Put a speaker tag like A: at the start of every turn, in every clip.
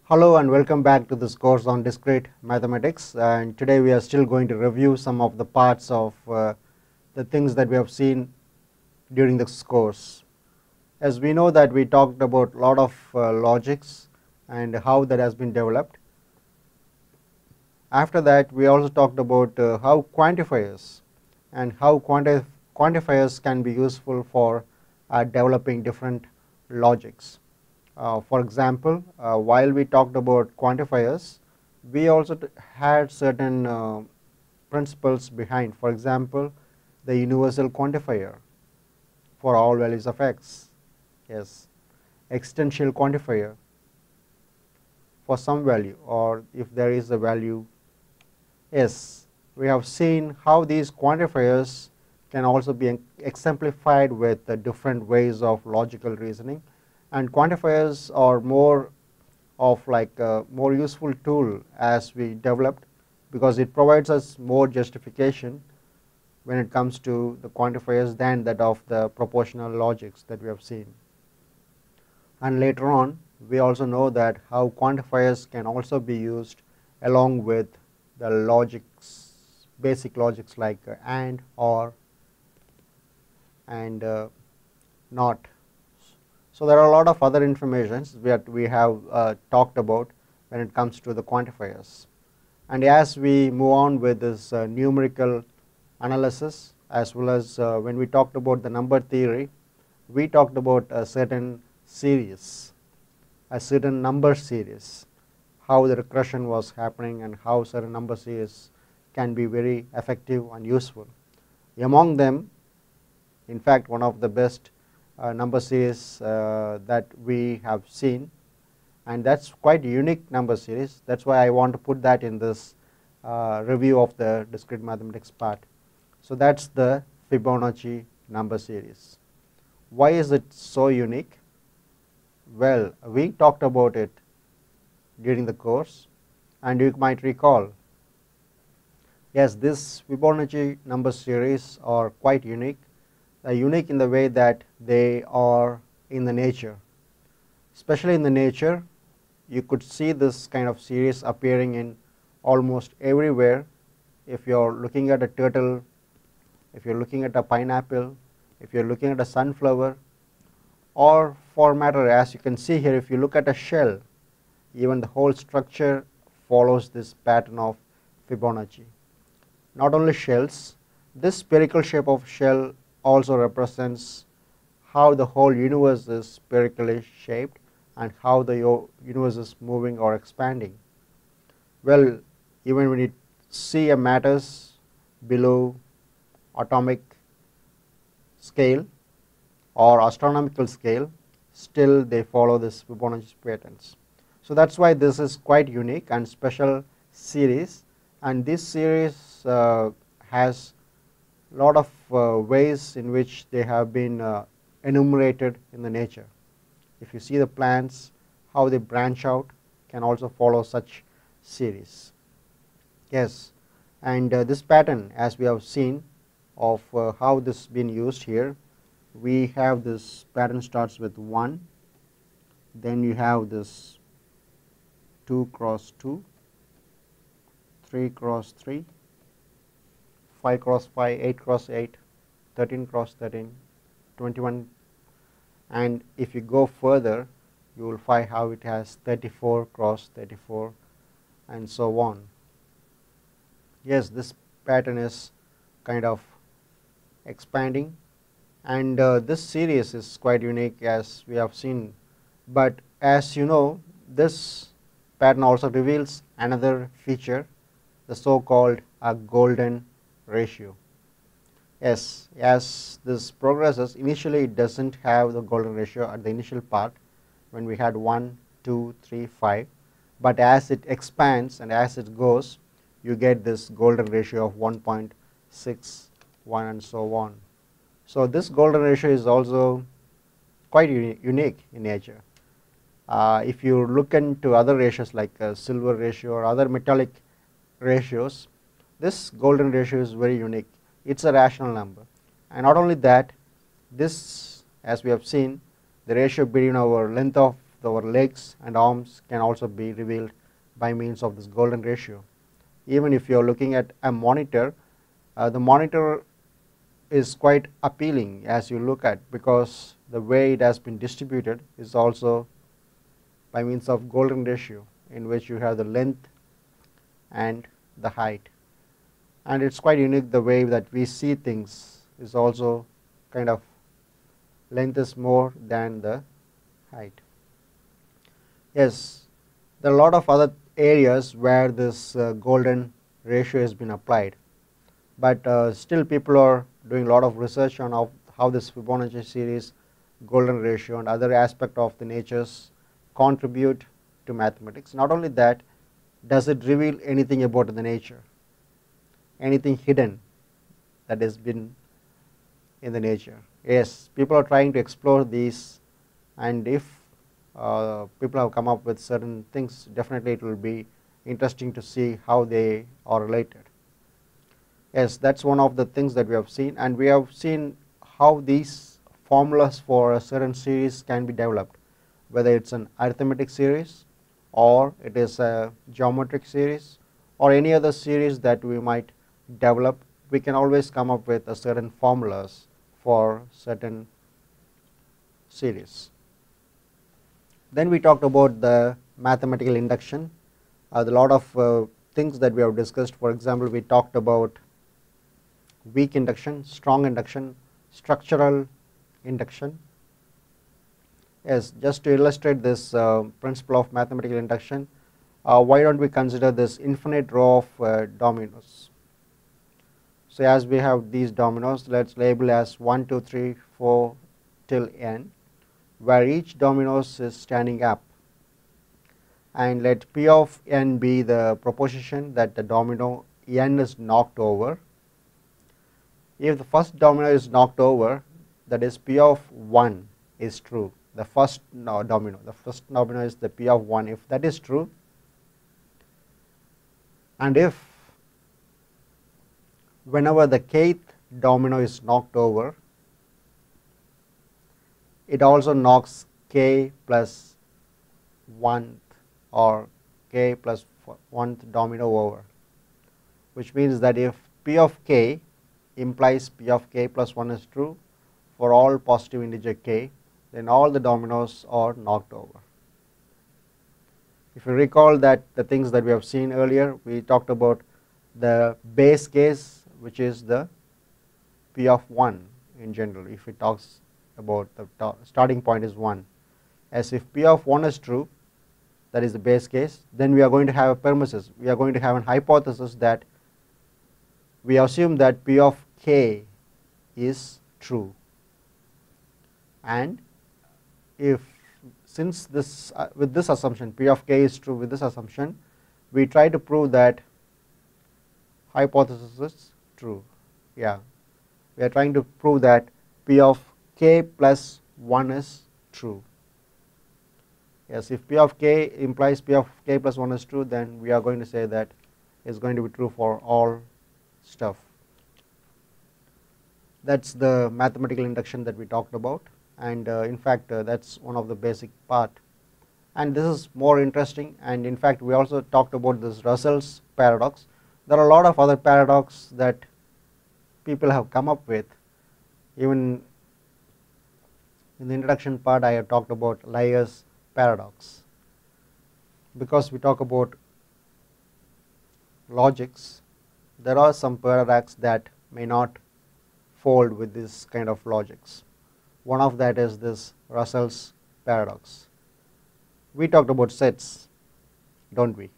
A: Hello and welcome back to this course on discrete mathematics, and today we are still going to review some of the parts of the things that we have seen during this course. As we know that we talked about a lot of logics and how that has been developed. After that we also talked about how quantifiers and how quantifiers can be useful for developing different logics. For example, while we talked about quantifiers, we also had certain principles behind. For example, the universal quantifier for all values of x, yes, extensional quantifier for some value, or if there is a value s. We have seen how these quantifiers can also be exemplified with the different ways of logical reasoning. And quantifiers are more of like a more useful tool as we developed, because it provides us more justification when it comes to the quantifiers than that of the proportional logics that we have seen. And later on we also know that how quantifiers can also be used along with the logics, basic logics like and, or, and not. So there are a lot of other informations that we have talked about when it comes to the quantifiers. And as we move on with this numerical analysis, as well as when we talked about the number theory, we talked about a certain series, a certain number series, how the regression was happening and how certain number series can be very effective and useful. Among them, in fact, one of the best number series that we have seen, and that's quite a unique number series. That's why I want to put that in this review of the discrete mathematics part. So that's the Fibonacci number series. Why is it so unique? Well, we talked about it during the course, and you might recall, yes, this Fibonacci number series are quite unique. Unique in the way that they are in the nature. Especially in the nature, you could see this kind of series appearing in almost everywhere. If you are looking at a turtle, if you are looking at a pineapple, if you are looking at a sunflower, or for matter, as you can see here, if you look at a shell, even the whole structure follows this pattern of Fibonacci. Not only shells, this spherical shape of shell also represents how the whole universe is spherically shaped and how the universe is moving or expanding. Well, even when you see a matters below atomic scale or astronomical scale, still they follow this Fibonacci patterns. So that's why this is quite unique and special series, and this series has lot of ways in which they have been enumerated in the nature. If you see the plants, how they branch out can also follow such series. Yes, and this pattern, as we have seen of how this has been used here, we have this pattern starts with 1, then you have this 2 cross 2, 3 cross 3, 5 cross 5, 8 cross 8, 13 cross 13, 21, and if you go further you will find how it has 34 cross 34 and so on. Yes, this pattern is kind of expanding, and this series is quite unique as we have seen, but as you know, this pattern also reveals another feature, the so called golden ratio. Yes, as this progresses, initially it does not have the golden ratio at the initial part when we had 1, 2, 3, 5, but as it expands and as it goes, you get this golden ratio of 1.61 and so on. So this golden ratio is also quite unique in nature. If you look into other ratios like silver ratio or other metallic ratios, this golden ratio is very unique. It is a rational number, and not only that, this, as we have seen, the ratio between our length of our legs and arms can also be revealed by means of this golden ratio. Even if you are looking at a monitor, the monitor is quite appealing as you look at, because the way it has been distributed is also by means of golden ratio, in which you have the length and the height, and it's quite unique. The way that we see things is also kind of length is more than the height. Yes, there are a lot of other areas where this golden ratio has been applied, but still people are doing a lot of research on how this Fibonacci series, golden ratio, and other aspect of the natures contribute to mathematics. Not only that, does it reveal anything about the nature, anything hidden that has been in the nature? Yes, people are trying to explore these, and if people have come up with certain things, definitely it will be interesting to see how they are related. Yes, that's one of the things that we have seen, and we have seen how these formulas for a certain series can be developed, whether it's an arithmetic series or it is a geometric series or any other series that we might develop. We can always come up with a certain formulas for certain series. Then we talked about the mathematical induction. A lot of things that we have discussed. For example, we talked about weak induction, strong induction, structural induction. Yes, just to illustrate this principle of mathematical induction, why don't we consider this infinite row of dominoes? So as we have these dominoes, let's label as 1, 2, 3, 4 till n, where each dominoes is standing up, and let P of n be the proposition that the domino n is knocked over. If the first domino is knocked over, that is P of 1 is true. The first domino is the P of 1. If that is true, and if whenever the kth domino is knocked over, it also knocks k plus 1th or k plus 1th domino over, which means that if P of k implies P of k plus 1 is true for all positive integer k, then all the dominoes are knocked over. If you recall that the things that we have seen earlier, we talked about the base case, which is the P of 1 in general. If it talks about the starting point is 1, as if P of 1 is true, that is the base case, then we are going to have a premises. We are going to have an hypothesis that we assume that P of k is true, and if since this with this assumption P of k is true, with this assumption we try to prove that hypothesis is true. Yeah, we are trying to prove that P of k plus 1 is true. Yes, if P of k implies P of k plus 1 is true, then we are going to say that is going to be true for all stuff. That's the mathematical induction that we talked about, and in fact that's one of the basic part, and this is more interesting. And in fact we also talked about this Russell's paradox. There are a lot of other paradoxes that people have come up with. Even in the introduction part I have talked about Liar's paradox. Because we talk about logics, there are some paradoxes that may not fold with this kind of logics. One of that is this Russell's paradox. We talked about sets, don't we?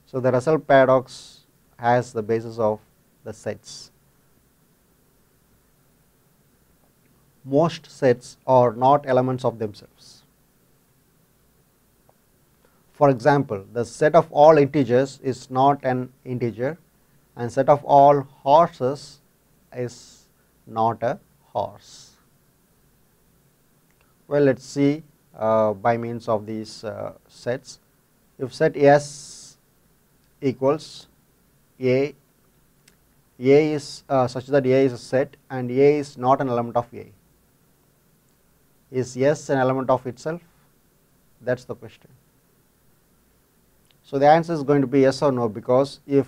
A: So the Russell paradox has the basis of the sets. Most sets are not elements of themselves. For example, the set of all integers is not an integer, and set of all horses is not a horse. Well, let's see by means of these sets. If set S equals A is such that A is a set and A is not an element of A. Is S an element of itself? That is the question. So the answer is going to be yes or no, because if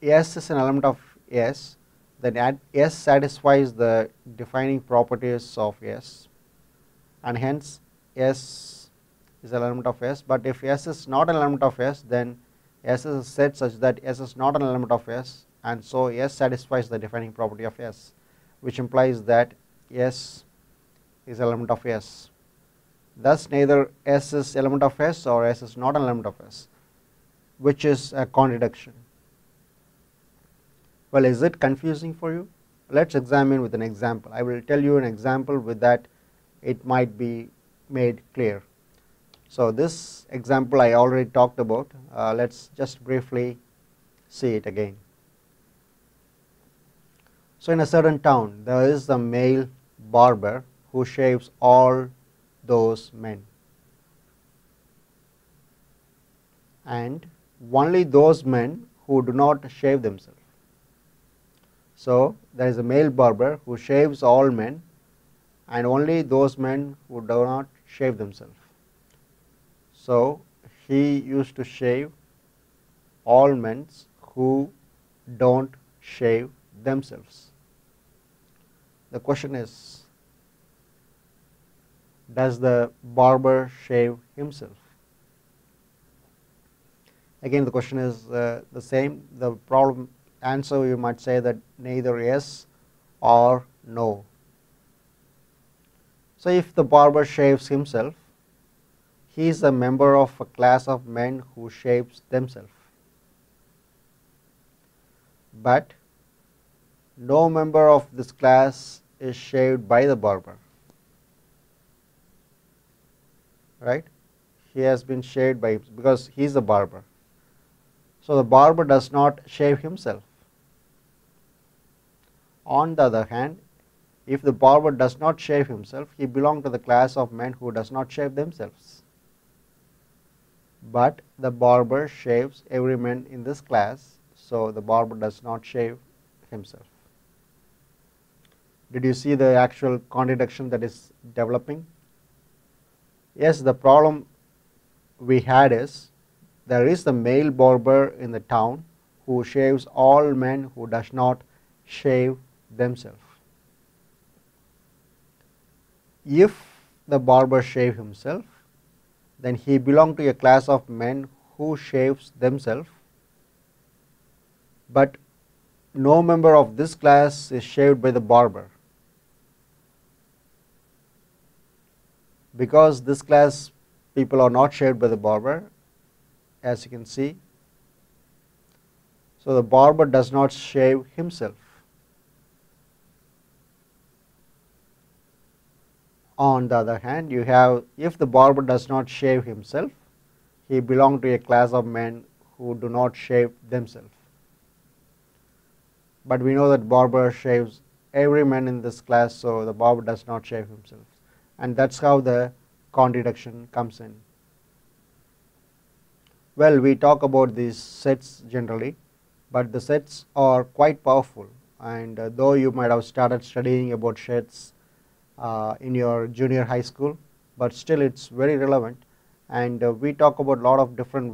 A: S is an element of S, then S satisfies the defining properties of S, and hence S is an element of S. But if S is not an element of S, then S is a set such that S is not an element of S, and so S satisfies the defining property of S, which implies that S is an element of S. Thus neither S is element of S or S is not an element of S, which is a contradiction. Well, is it confusing for you? Let us examine with an example. I will tell you an example, with that it might be made clear. So this example I already talked about. Let us just briefly see it again. So in a certain town there is a male barber who shaves all those men, and only those men who do not shave themselves. So there is a male barber who shaves all men, and only those men who do not shave themselves. So he used to shave all men who don't shave themselves. The question is, does the barber shave himself? Again, the question is the same. The problem answer, you might say that neither yes or no. So if the barber shaves himself, he is a member of a class of men who shaves themselves, but no member of this class is shaved by the barber, right? He has been shaved by, because he is the barber. So the barber does not shave himself. On the other hand, if the barber does not shave himself, he belongs to the class of men who does not shave themselves. But the barber shaves every man in this class, so the barber does not shave himself. Did you see the actual contradiction that is developing? Yes, the problem we had is, there is the male barber in the town who shaves all men who does not shave themselves. If the barber shave himself, then he belongs to a class of men who shaves themselves, but no member of this class is shaved by the barber, because this class people are not shaved by the barber, as you can see. So the barber does not shave himself. On the other hand, you have, if the barber does not shave himself, he belongs to a class of men who do not shave themselves. But we know that barber shaves every man in this class, so the barber does not shave himself, and that is how the contradiction comes in. Well, we talk about these sets generally, but the sets are quite powerful, and though you might have started studying about sets in your junior high school, but still it is very relevant, and we talk about a lot of different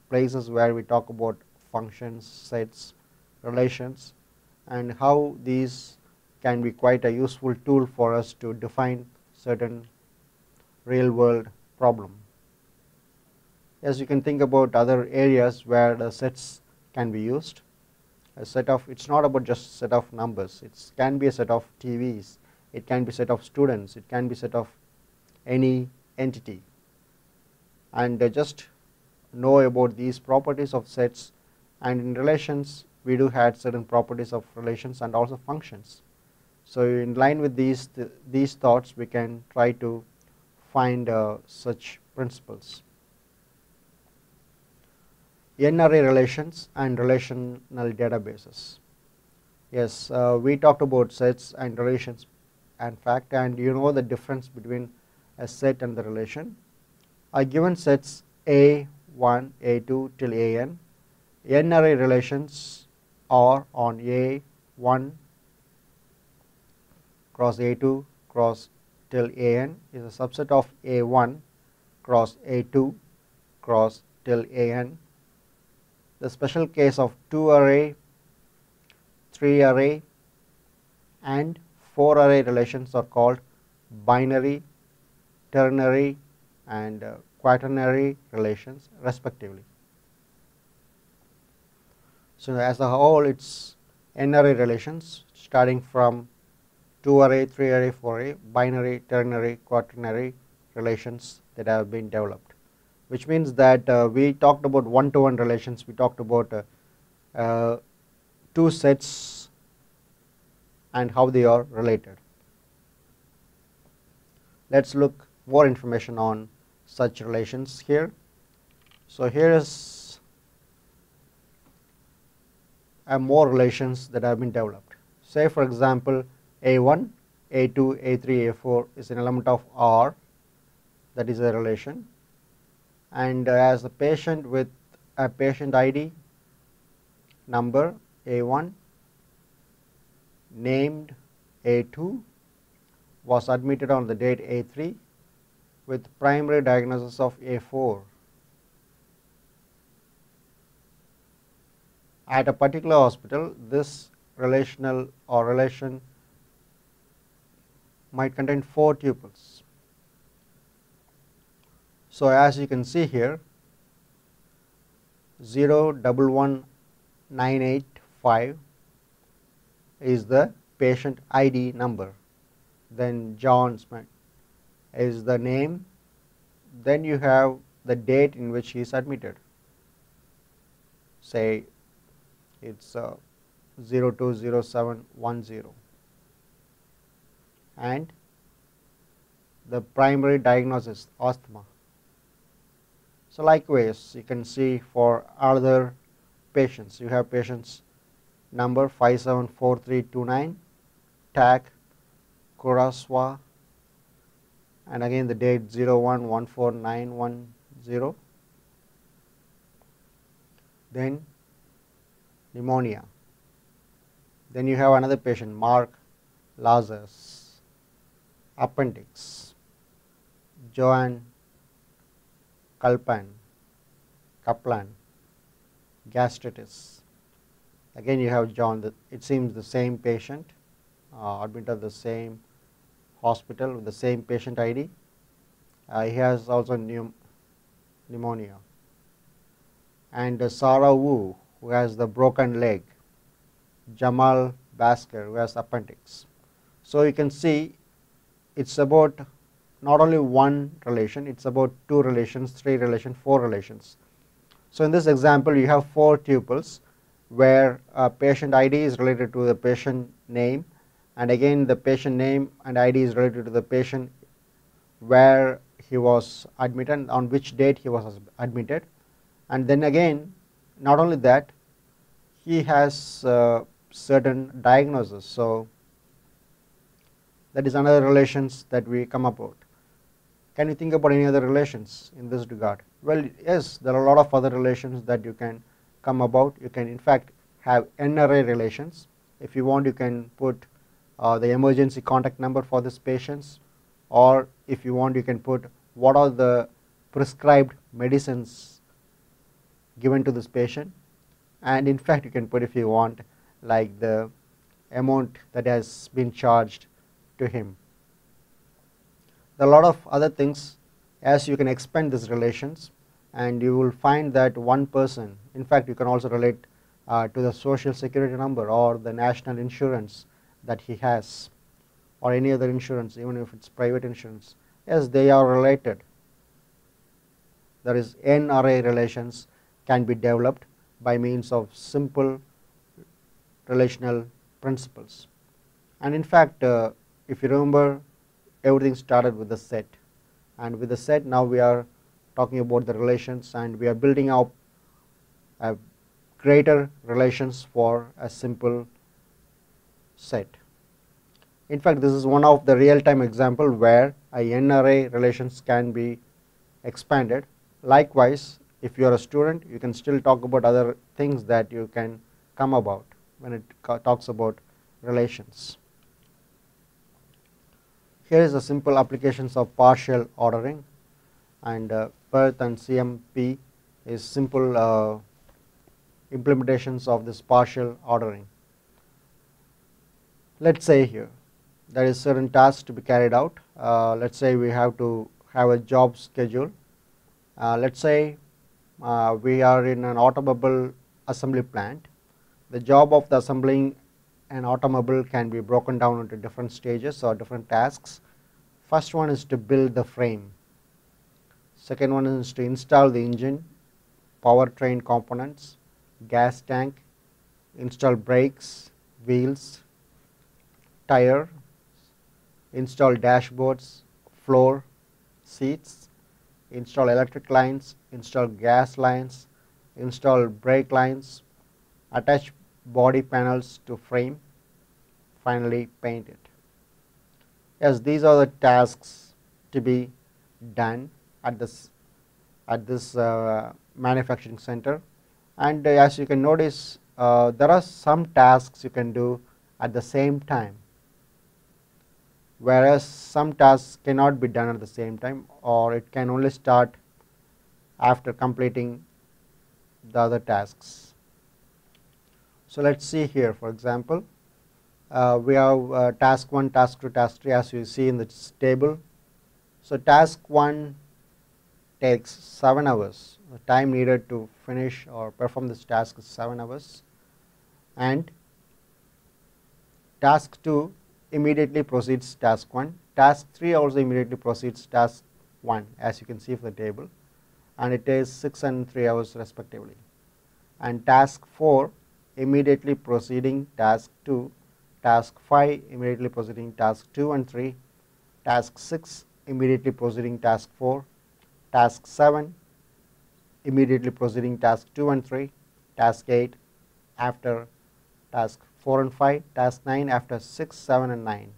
A: places where we talk about functions, sets, relations, and how these can be quite a useful tool for us to define certain real world problem. Yes, you can think about other areas where the sets can be used. A set of, it's not about just set of numbers, it can be a set of TVs, it can be a set of students, it can be a set of any entity, and just know about these properties of sets. And in relations, we do have certain properties of relations and also functions. So in line with these thoughts, we can try to find such principles. N-array relations and relational databases. Yes, we talked about sets and relations and fact, and you know the difference between a set and the relation. Are given sets A1, A2 till AN. N-array relations are on A1 cross A2 cross till AN is a subset of A1 cross A2 cross till AN. The special case of 2 array, 3 array and 4 array relations are called binary, ternary and quaternary relations respectively. So, as a whole it is n array relations starting from 2 array, 3 array, 4 array, binary, ternary, quaternary relations that have been developed, which means that we talked about one-to-one relations, we talked about two sets and how they are related. Let us look more information on such relations here. So, here is more relations that have been developed. Say for example, A1, A2, A3, A4 is an element of R, that is a relation, and as a patient with a patient ID number A1 named A2 was admitted on the date A3 with primary diagnosis of A4. At a particular hospital, this relational or relation might contain 4 tuples. So, as you can see here, 011985 is the patient ID number, then John Smith is the name, then you have the date in which he is admitted, say it is 020710, and the primary diagnosis asthma. So, likewise you can see for other patients, you have patients number 574329, TAC, Kuraswa, and again the date 0114910, then pneumonia. Then you have another patient, Mark Lazarus, appendix, Joanne Kaplan, gastritis. Again you have John, it seems the same patient, admitted at the same hospital with the same patient ID. He has also pneumonia. And Sarah Wu, who has the broken leg, Jamal Basker, who has appendix. So, you can see it is about not only one relation, it is about 2 relations, 3 relations, 4 relations. So, in this example you have 4 tuples where patient ID is related to the patient name, and again the patient name and ID is related to the patient where he was admitted, on which date he was admitted, and then again not only that, he has certain diagnosis. So, that is another relations that we come about. Can you think about any other relations in this regard? Well, yes, there are a lot of other relations that you can come about. You can in fact have n array relations. If you want, you can put the emergency contact number for this patients, or if you want, you can put what are the prescribed medicines given to this patient, and in fact you can put, if you want, like the amount that has been charged to him. There are a lot of other things as you can expand these relations, and you will find that one person, in fact you can also relate to the social security number or the national insurance that he has, or any other insurance, even if it is private insurance. Yes, they are related. There is n array relations can be developed by means of simple relational principles. And in fact, if you remember, everything started with the set, and with the set now we are talking about the relations, and we are building up greater relations for a simple set. In fact, this is one of the real time example where a n array relations can be expanded. Likewise, if you are a student, you can still talk about other things that you can come about when it talks about relations. Here is a simple applications of partial ordering. and PERT and CMP is simple implementations of this partial ordering. Let's say here there is certain tasks to be carried out. Let's say we have to have a job schedule. Let's say we are in an automobile assembly plant. The job of the assembling an automobile can be broken down into different stages or different tasks. First one is to build the frame. Second one is to install the engine, powertrain components, gas tank, install brakes, wheels, tire, install dashboards, floor, seats, install electric lines, install gas lines, install brake lines, attach body panels to frame, finally paint it. Yes, these are the tasks to be done at this manufacturing center, and as you can notice, there are some tasks you can do at the same time, whereas some tasks cannot be done at the same time, or it can only start after completing the other tasks. So let's see here. For example, we have task 1, task 2, task 3, as you see in this table. So task 1 takes 7 hours. The time needed to finish or perform this task is 7 hours, and task 2 immediately proceeds task 1. Task 3 also immediately proceeds task 1, as you can see from the table, and it is 6 and 3 hours respectively. And task 4 immediately proceeding task 2, task 5 immediately proceeding task 2 and 3, task 6 immediately proceeding task 4, task 7 immediately proceeding task 2 and 3, task 8 after task 4 and 5, task 9 after 6, 7 and 9.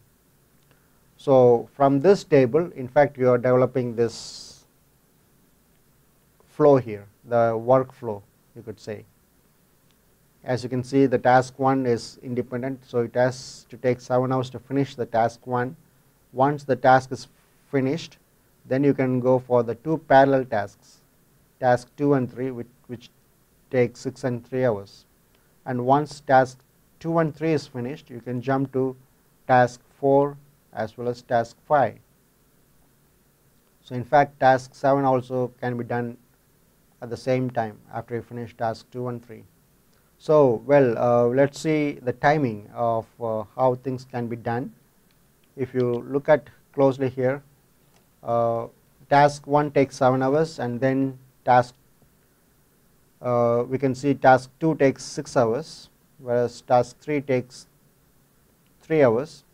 A: So from this table, in fact, you are developing this flow here, the workflow, you could say. As you can see, the task 1 is independent, so it has to take 7 hours to finish the task 1. Once the task is finished, then you can go for the 2 parallel tasks, task 2 and 3, which take 6 and 3 hours. And once task 2 and 3 is finished, you can jump to task 4 as well as task 5. So in fact, task 7 also can be done at the same time after you finish task 2 and 3. So, well, let's see the timing of how things can be done. If you look at closely here, task 1 takes 7 hours, and then we can see task 2 takes 6 hours, whereas task 3 takes 3 hours.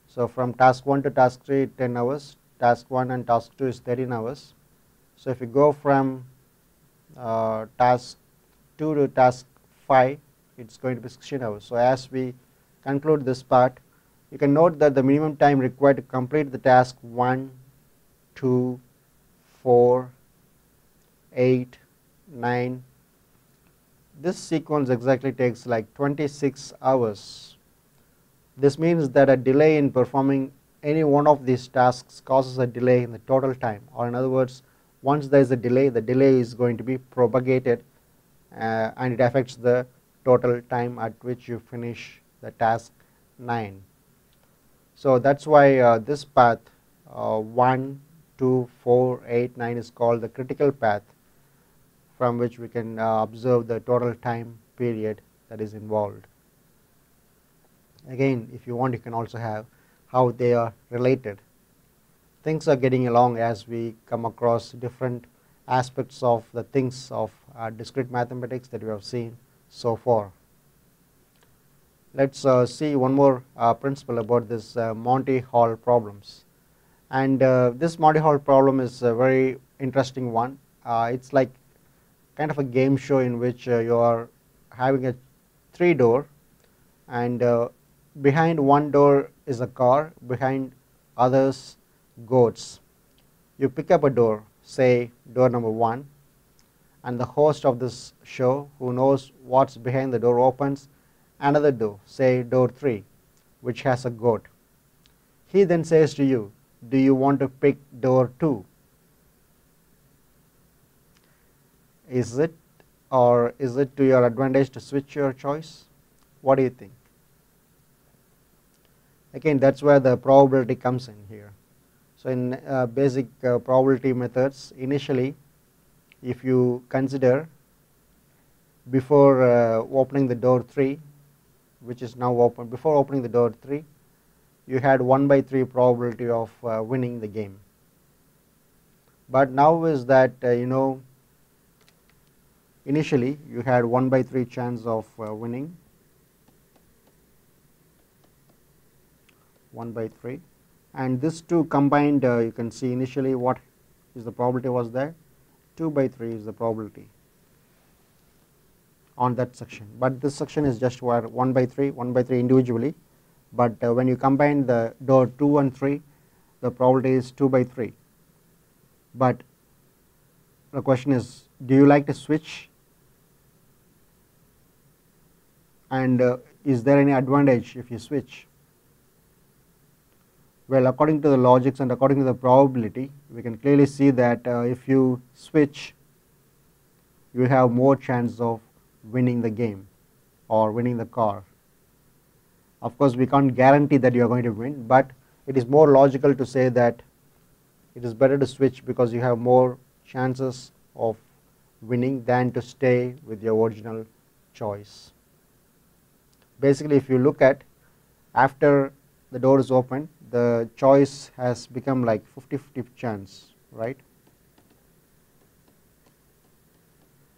A: So from task 1 to task 3, 10 hours, task 1 and task 2 is 13 hours. So if you go from task 2 to task 5, it's going to be 16 hours. So as we conclude this part, you can note that the minimum time required to complete the task 1, 2, 4, 8, 9, this sequence exactly takes like 26 hours. This means that a delay in performing any one of these tasks causes a delay in the total time, or in other words, once there is a delay, the delay is going to be propagated and it affects the total time at which you finish the task 9. So that's why this path 1, 2, 4, 8, 9 is called the critical path, from which we can observe the total time period that is involved. Again, if you want, you can also have how they are related. Things are getting along as we come across different aspects of the things of discrete mathematics that we have seen so far. Let's see one more principle about this Monty Hall problems. And this Monty Hall problem is a very interesting one. It's like kind of a game show in which you are having a 3-door, and behind one door is a car, behind others goats. You pick up a door, say door number 1, and the host of this show, who knows what's behind the door, opens another door, say door 3, which has a goat. He then says to you, do you want to pick door 2? Is it, or is it to your advantage to switch your choice? What do you think? Again, that's where the probability comes in here. So in basic probability methods, initially if you consider before opening the door 3, which is now open, before opening the door 3, you had 1/3 probability of winning the game. But now is that initially you had 1/3 chance of winning, 1/3, and this two combined, you can see initially what is the probability was there, 2/3 is the probability on that section. But this section is just where 1/3 individually, but when you combine the door 2 and 3, the probability is 2/3. But the question is, do you like to switch, and is there any advantage if you switch? Well, according to the logics and according to the probability, we can clearly see that if you switch, you have more chance of winning the game or winning the car. Of course, we can't guarantee that you are going to win, but it is more logical to say that it is better to switch because you have more chances of winning than to stay with your original choice. Basically, if you look at after the door is open, the choice has become like 50-50 chance, right?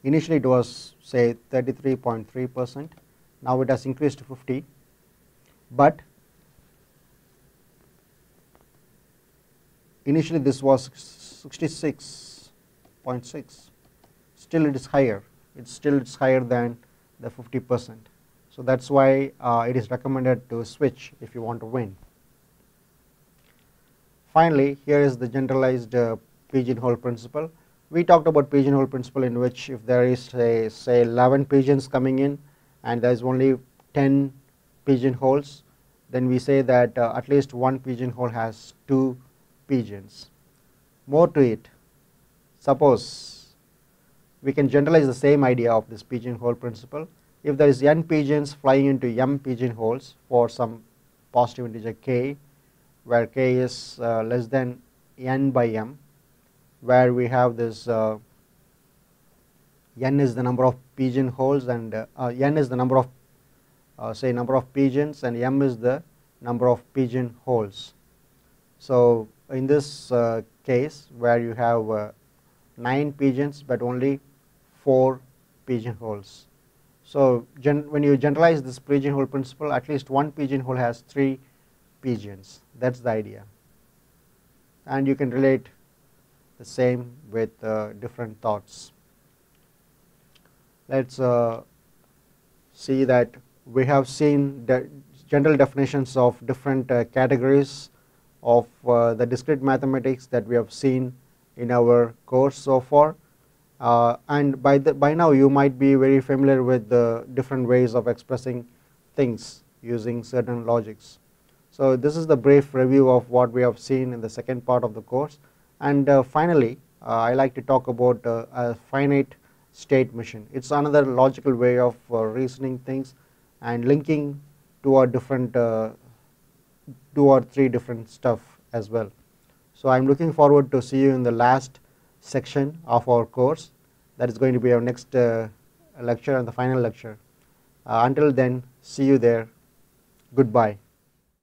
A: Initially it was say 33.3%, now it has increased to 50, but initially this was 66.6, still it is higher, it's higher than the 50%. So that's why it is recommended to switch if you want to win. Finally, here is the generalized pigeonhole principle. We talked about pigeonhole principle, in which if there is say 11 pigeons coming in and there is only 10 pigeonholes, then we say that at least one pigeonhole has 2 pigeons. More to it, suppose we can generalize the same idea of this pigeonhole principle. If there is n pigeons flying into m pigeonholes for some positive integer k, where k is less than n by m, where we have this n is the number of pigeonholes and n is the number of say number of pigeons, and m is the number of pigeonholes. So in this case, where you have 9 pigeons but only 4 pigeonholes. So when you generalize this pigeonhole principle, at least one pigeonhole has 3 pigeons. That's the idea, and you can relate the same with different thoughts. Let's see that we have seen the general definitions of different categories of the discrete mathematics that we have seen in our course so far, and by now you might be very familiar with the different ways of expressing things using certain logics. So this is the brief review of what we have seen in the second part of the course, and finally I like to talk about a finite state machine. It's another logical way of reasoning things and linking 2 or 3 different stuff as well. So I'm looking forward to see you in the last section of our course. That is going to be our next lecture and the final lecture. Until then, see you there. Goodbye.